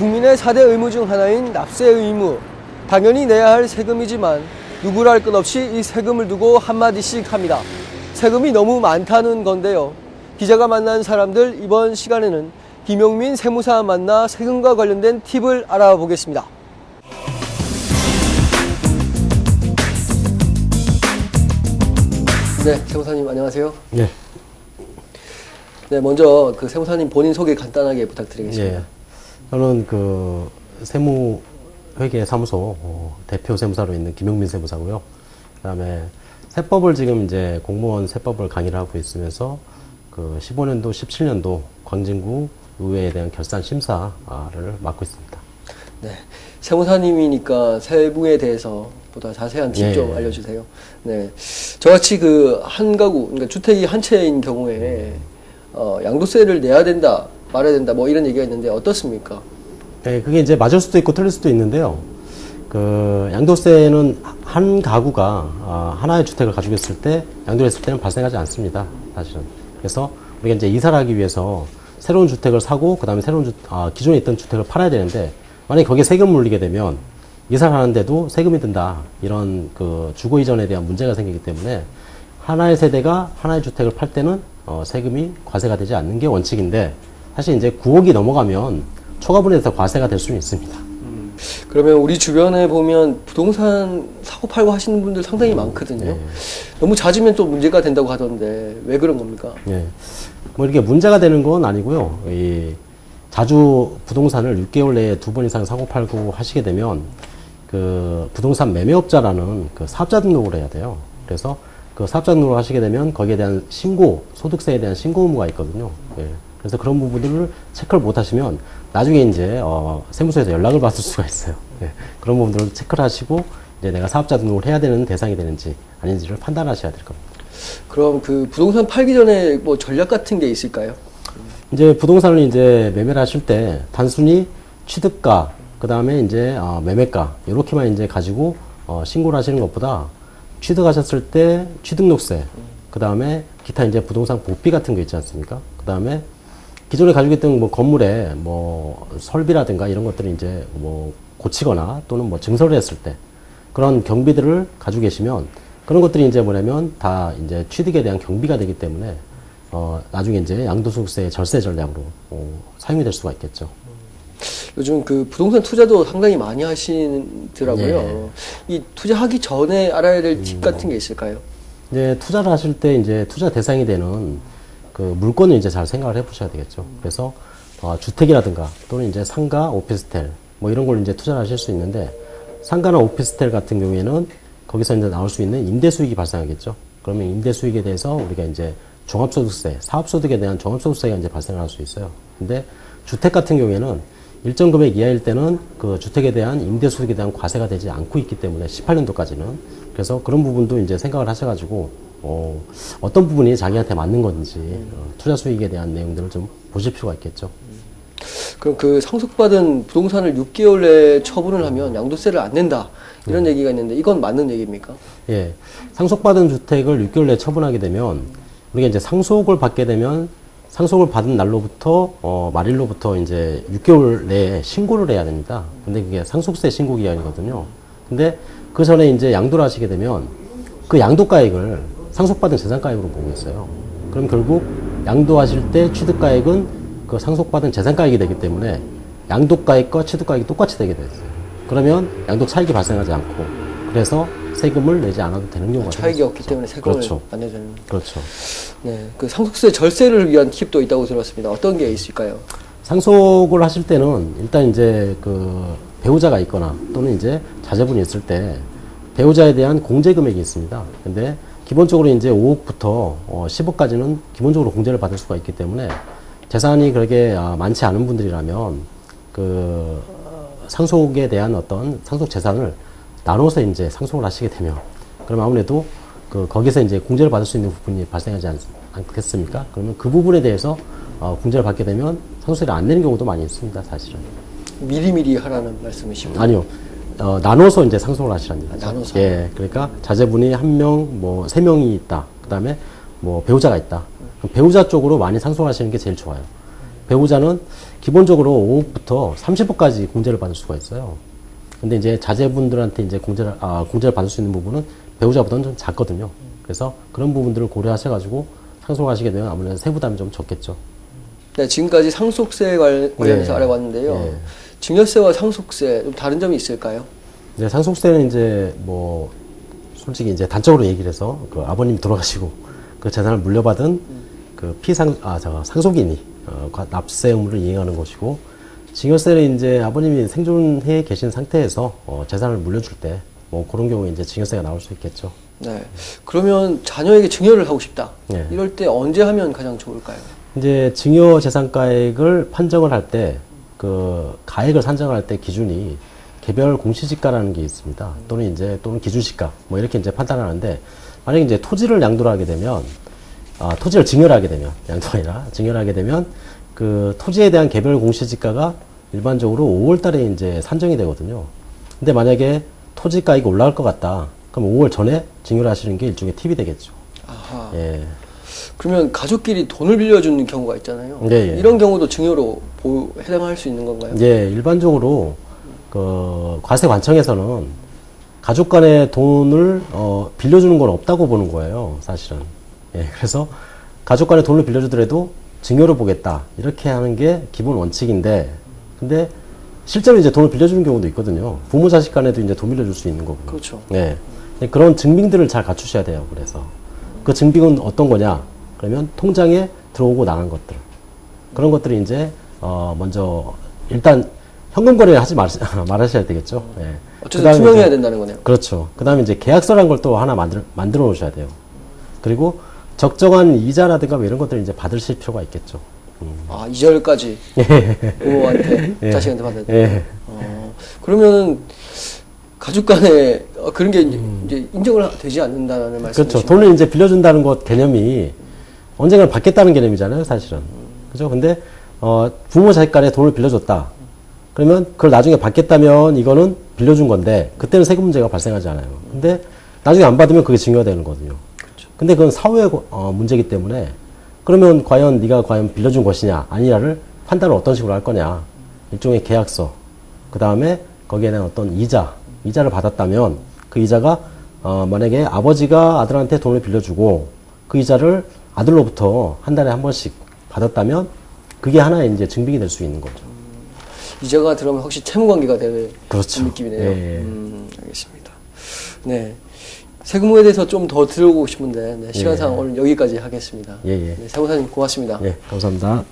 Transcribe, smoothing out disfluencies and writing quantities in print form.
국민의 4대 의무 중 하나인 납세 의무. 당연히 내야 할 세금이지만 누구랄 것 없이 이 세금을 두고 한마디씩 합니다. 세금이 너무 많다는 건데요. 기자가 만난 사람들, 이번 시간에는 김용민 세무사 만나 세금과 관련된 팁을 알아보겠습니다. 네, 세무사님 안녕하세요. 예. 네, 먼저 그 세무사님 본인 소개 간단하게 부탁드리겠습니다. 예. 저는 그 세무회계 사무소 대표 세무사로 있는 김용민 세무사고요. 그다음에 세법을 지금 이제 공무원 세법을 강의를 하고 있으면서 그 15년도, 17년도 광진구 의회에 대한 결산 심사를 맡고 있습니다. 네, 세무사님이니까 세무에 대해서 보다 자세한 팁 좀 예. 알려주세요. 네, 저같이 그 한 가구, 그러니까 주택이 한 채인 경우에 양도세를 내야 된다, 말아야 된다, 뭐 이런 얘기가 있는데 어떻습니까? 네, 그게 이제 맞을 수도 있고 틀릴 수도 있는데요. 그 양도세는 한 가구가 하나의 주택을 가지고 있을 때 양도를 했을 때는 발생하지 않습니다. 사실은. 그래서 우리가 이제 이사를 하기 위해서 새로운 주택을 사고 그다음에 기존에 있던 주택을 팔아야 되는데 만약에 거기에 세금을 물리게 되면 이사를 하는데도 세금이 든다. 이런 그 주거 이전에 대한 문제가 생기기 때문에 하나의 세대가 하나의 주택을 팔 때는 세금이 과세가 되지 않는 게 원칙인데 사실 이제 9억이 넘어가면 초과분에서 과세가 될 수는 있습니다. 그러면 우리 주변에 보면 부동산 사고 팔고 하시는 분들 상당히 많거든요. 예. 너무 잦으면 또 문제가 된다고 하던데 왜 그런 겁니까? 예. 뭐 이렇게 문제가 되는 건 아니고요. 자주 부동산을 6개월 내에 2번 이상 사고 팔고 하시게 되면 그 부동산 매매업자라는 그 사업자 등록을 해야 돼요. 그래서 그 사업자 등록을 하시게 되면 거기에 대한 소득세에 대한 신고 의무가 있거든요. 예. 그래서 그런 부분들을 체크를 못 하시면 나중에 이제 세무서에서 연락을 받을 수가 있어요. 예. 그런 부분들을 체크를 하시고 이제 내가 사업자 등록을 해야 되는 대상이 되는지 아닌지를 판단하셔야 될 겁니다. 그럼 그 부동산 팔기 전에 뭐 전략 같은 게 있을까요? 이제 부동산을 이제 매매를 하실 때 단순히 취득가, 그 다음에 이제 매매가 이렇게만 이제 가지고 신고를 하시는 것보다 취득하셨을 때 취득록세, 그 다음에 기타 이제 부동산 복비 같은 거 있지 않습니까? 그 다음에 기존에 가지고 있던 뭐 건물에 뭐 설비라든가 이런 것들을 이제 뭐 고치거나 또는 뭐 증설을 했을 때 그런 경비들을 가지고 계시면 그런 것들이 이제 뭐냐면 다 이제 취득에 대한 경비가 되기 때문에 나중에 이제 양도소득세 절세 전략으로 사용이 될 수가 있겠죠. 요즘 그 부동산 투자도 상당히 많이 하시더라고요. 이 투자하기 전에 알아야 될 팁 같은 게 있을까요? 이제 투자를 하실 때 이제 투자 대상이 되는 그 물건을 이제 잘 생각을 해 보셔야 되겠죠. 그래서 주택이라든가 또는 이제 상가, 오피스텔 뭐 이런 걸 이제 투자를 하실 수 있는데 상가나 오피스텔 같은 경우에는 거기서 이제 나올 수 있는 임대 수익이 발생하겠죠. 그러면 임대 수익에 대해서 우리가 이제 종합소득세, 사업소득에 대한 종합소득세가 이제 발생할 수 있어요. 근데 주택 같은 경우에는 일정 금액 이하일 때는 그 주택에 대한 임대수익에 대한 과세가 되지 않고 있기 때문에 18년도까지는 그래서 그런 부분도 이제 생각을 하셔가지고 어떤 부분이 자기한테 맞는 건지 투자 수익에 대한 내용들을 좀 보실 필요가 있겠죠. 그럼 그 상속받은 부동산을 6개월 내에 처분을 하면 양도세를 안 낸다 이런 얘기가 있는데 이건 맞는 얘기입니까? 예, 상속받은 주택을 6개월 내에 처분하게 되면 우리가 이제 상속을 받게 되면 상속을 받은 날로부터 말일로부터 이제 6개월 내에 신고를 해야 됩니다. 근데 그게 상속세 신고 기간이거든요. 근데 그 전에 이제 양도를 하시게 되면 그 양도가액을 상속받은 재산가액으로 보고 있어요. 그럼 결국 양도하실 때 취득가액은 그 상속받은 재산가액이 되기 때문에 양도가액과 취득가액이 똑같이 되게 됐어요. 그러면 양도 차익이 발생하지 않고 그래서 세금을 내지 않아도 되는 경우가 차익이 없기 때문에 세금을 그렇죠. 안 내야 되는. 그렇죠. 네, 그 상속세 절세를 위한 팁도 있다고 들었습니다. 어떤 게 있을까요? 상속을 하실 때는 일단 이제 그 배우자가 있거나 또는 이제 자제분이 있을 때 배우자에 대한 공제 금액이 있습니다. 근데 기본적으로 이제 5억부터 10억까지는 기본적으로 공제를 받을 수가 있기 때문에 재산이 그렇게 많지 않은 분들이라면 그 상속에 대한 어떤 상속 재산을 나눠서 이제 상속을 하시게 되면 그럼 아무래도 거기서 이제 공제를 받을 수 있는 부분이 발생하지 않겠습니까? 그러면 그 부분에 대해서 공제를 받게 되면 상속세를 안 내는 경우도 많이 있습니다, 사실은. 미리미리 하라는 말씀이시군요. 아니요. 나눠서 이제 상속을 하시라는 얘기죠. 나눠서. 예. 그러니까 자제분이 1명, 뭐 3명이 있다. 그 다음에 뭐 배우자가 있다. 그럼 배우자 쪽으로 많이 상속을 하시는 게 제일 좋아요. 배우자는 기본적으로 5억부터 30억까지 공제를 받을 수가 있어요. 근데 이제 자제분들한테 이제 공제를 받을 수 있는 부분은 배우자보다는 좀 작거든요. 그래서 그런 부분들을 고려하셔가지고 상속하시게 되면 아무래도 세부담이 좀 적겠죠. 네, 지금까지 상속세 관련해서 네. 알아봤는데요. 네. 증여세와 상속세 좀 다른 점이 있을까요? 이제 상속세는 이제 뭐 솔직히 이제 단적으로 얘기를 해서 그 아버님이 돌아가시고 그 재산을 물려받은 그 상속인이 납세 의무를 이행하는 것이고, 증여세는 이제 아버님이 생존해 계신 상태에서 재산을 물려줄 때 뭐 그런 경우에 이제 증여세가 나올 수 있겠죠. 네. 그러면 자녀에게 증여를 하고 싶다. 네. 이럴 때 언제 하면 가장 좋을까요? 이제 증여 재산가액을 판정을 할 때 그 가액을 산정할 때 기준이 개별 공시지가라는 게 있습니다. 또는 기준시가 뭐 이렇게 이제 판단을 하는데, 만약에 이제 토지를 양도를 하게 되면 토지를 증여를 하게 되면, 양도가 아니라 증여를 하게 되면 그 토지에 대한 개별 공시지가가 일반적으로 5월 달에 이제 산정이 되거든요. 근데 만약에 토지 가격이 올라갈 것 같다, 그럼 5월 전에 증여를 하시는 게 일종의 팁이 되겠죠. 아하. 예. 그러면 가족끼리 돈을 빌려주는 경우가 있잖아요. 예, 예. 이런 경우도 증여로 해당할 수 있는 건가요? 예, 일반적으로 그 과세관청에서는 가족 간의 돈을 빌려주는 건 없다고 보는 거예요, 사실은. 예, 그래서 가족 간의 돈을 빌려주더라도 증여로 보겠다, 이렇게 하는 게 기본 원칙인데, 근데 실제로 이제 돈을 빌려주는 경우도 있거든요. 부모 자식 간에도 이제 돈 빌려줄 수 있는 거고. 그렇죠. 예. 그런 증빙들을 잘 갖추셔야 돼요. 그래서 그 증빙은 어떤 거냐? 그러면 통장에 들어오고 나간 것들, 그런 것들이 이제 먼저 일단 현금 거래를 하지 말으셔야 되겠죠. 예. 어쨌든 투명해야 된다는 거네요. 그렇죠. 그다음에 이제 계약서라는 걸 또 하나 만들어 놓으셔야 돼요. 그리고 적정한 이자라든가 뭐 이런 것들을 이제 받으실 필요가 있겠죠. 아, 2절까지 부모한테 예. 자식한테 받아야 돼. 예. 그러면은 가족 간에 그런 게 이제 인정을 되지 않는다는 말씀이시죠? 그렇죠. 돈을 이제 빌려준다는 것 개념이 언젠가 받겠다는 개념이잖아요, 사실은. 그죠? 근데 부모 자식 간에 돈을 빌려줬다. 그러면 그걸 나중에 받겠다면 이거는 빌려준 건데 그때는 세금 문제가 발생하지 않아요. 근데 나중에 안 받으면 그게 증여가 되는 거거든요. 근데 그건 사후의 문제이기 때문에, 그러면 네가 과연 빌려준 것이냐 아니냐를 판단을 어떤 식으로 할 거냐. 일종의 계약서, 그 다음에 거기에 대한 어떤 이자를 받았다면 그 이자가 만약에 아버지가 아들한테 돈을 빌려주고 그 이자를 아들로부터 한 달에 한 번씩 받았다면 그게 하나의 이제 증빙이 될 수 있는 거죠. 이자가 들어오면 확실히 채무관계가 되는 그렇죠. 느낌이네요. 예. 알겠습니다. 네. 세금에 대해서 좀 더 들어보고 싶은데 시간상 오늘 여기까지 하겠습니다. 예, 예. 네, 세무사님 고맙습니다. 예, 감사합니다.